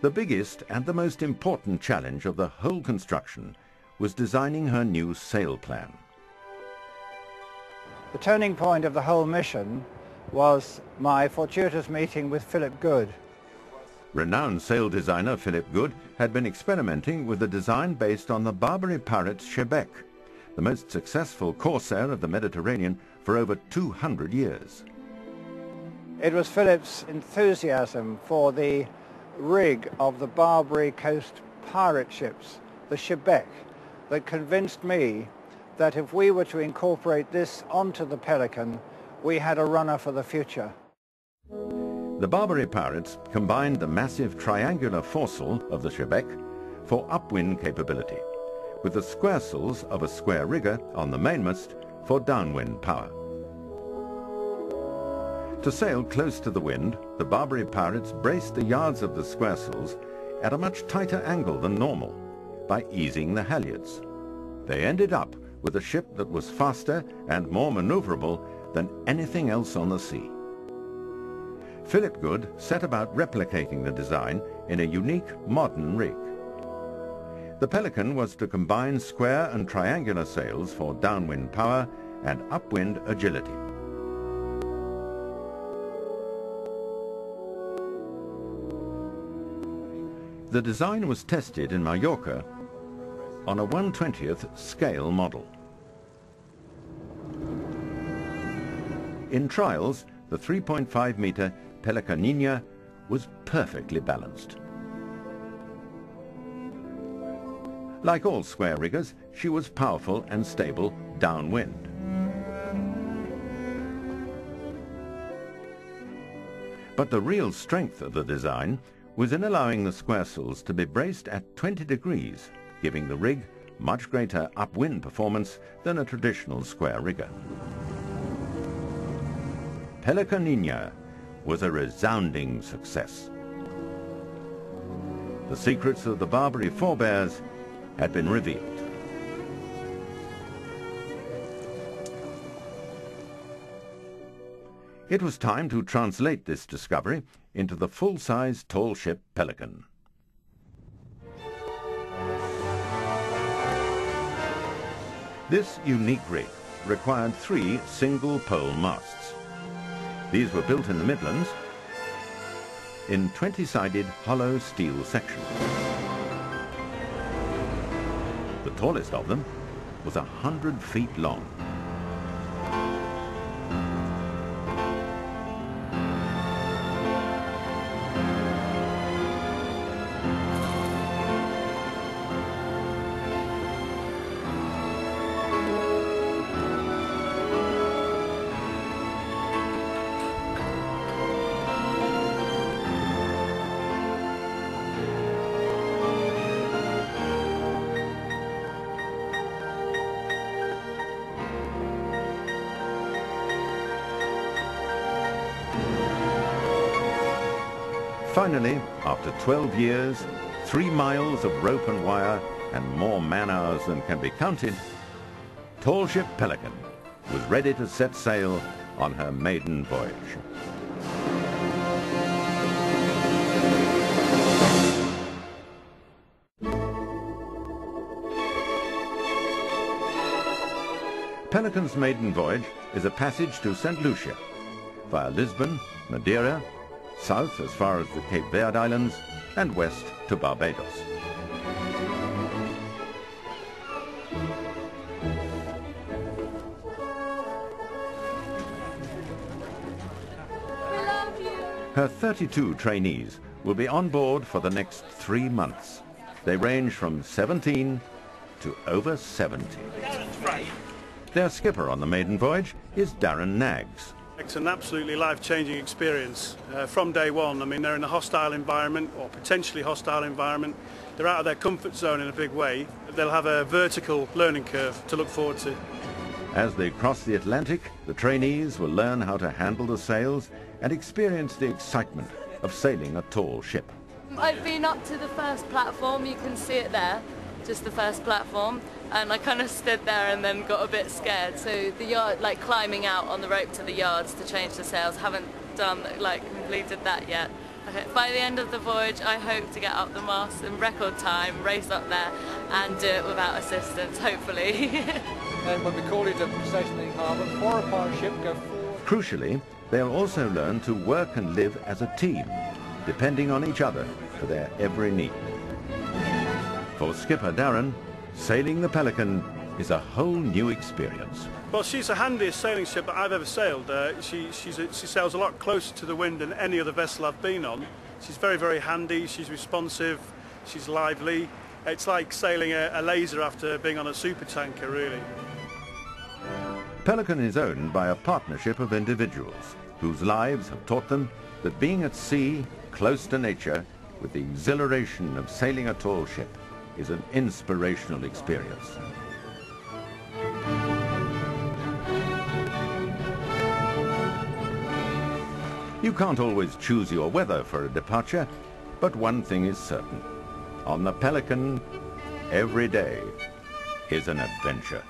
The biggest and the most important challenge of the whole construction was designing her new sail plan. The turning point of the whole mission was my fortuitous meeting with Philip Good. Renowned sail designer Philip Good had been experimenting with a design based on the Barbary pirate's shebek, the most successful corsair of the Mediterranean for over 200 years. It was Philip's enthusiasm for the rig of the Barbary coast pirate ships, the shebek, that convinced me that if we were to incorporate this onto the Pelican, we had a runner for the future. The Barbary pirates combined the massive triangular foresail of the shebek for upwind capability, with the squaresails of a square rigger on the mainmast for downwind power. To sail close to the wind, the Barbary pirates braced the yards of the squaresails at a much tighter angle than normal by easing the halyards. They ended up with a ship that was faster and more maneuverable than anything else on the sea. Philip Good set about replicating the design in a unique modern rig. The Pelican was to combine square and triangular sails for downwind power and upwind agility. The design was tested in Mallorca on a 1/20th scale model. In trials, the 3.5-meter Pelicanina was perfectly balanced. Like all square riggers, she was powerful and stable downwind. But the real strength of the design was in allowing the squaresails to be braced at 20 degrees, giving the rig much greater upwind performance than a traditional square rigger. Pelicanina was a resounding success. The secrets of the Barbary forebears had been revealed. It was time to translate this discovery into the full-size tall ship Pelican. This unique rig required 3 single-pole masts. These were built in the Midlands in 20-sided hollow steel sections. The tallest of them was 100 feet long. Finally, after 12 years, 3 miles of rope and wire, and more man-hours than can be counted, tall ship Pelican was ready to set sail on her maiden voyage. Pelican's maiden voyage is a passage to St. Lucia, via Lisbon, Madeira, south as far as the Cape Verde Islands, and west to Barbados. We love you. Her 32 trainees will be on board for the next 3 months. They range from 17 to over 70. Their skipper on the maiden voyage is Darren Knaggs. It's an absolutely life-changing experience from day one. I mean, they're in a hostile environment, or potentially hostile environment. They're out of their comfort zone in a big way. They'll have a vertical learning curve to look forward to. As they cross the Atlantic, the trainees will learn how to handle the sails and experience the excitement of sailing a tall ship. I've been up to the first platform, you can see it there, just the first platform, and I kind of stood there and then got a bit scared. So the yard, like climbing out on the rope to the yards to change the sails, haven't completed that yet. Okay, by the end of the voyage, I hope to get up the mast in record time, race up there, and do it without assistance, hopefully. And when we call it a stationary harbour, 4 of our ship go forward. Crucially, they'll also learn to work and live as a team, depending on each other for their every need. For Skipper Darren, sailing the Pelican is a whole new experience. Well, she's the handiest sailing ship that I've ever sailed. She sails a lot closer to the wind than any other vessel I've been on. She's very, very handy, she's responsive, she's lively. It's like sailing a laser after being on a supertanker, really. Pelican is owned by a partnership of individuals whose lives have taught them that being at sea, close to nature, with the exhilaration of sailing a tall ship, is an inspirational experience. You can't always choose your weather for a departure, but one thing is certain. On the Pelican, every day is an adventure.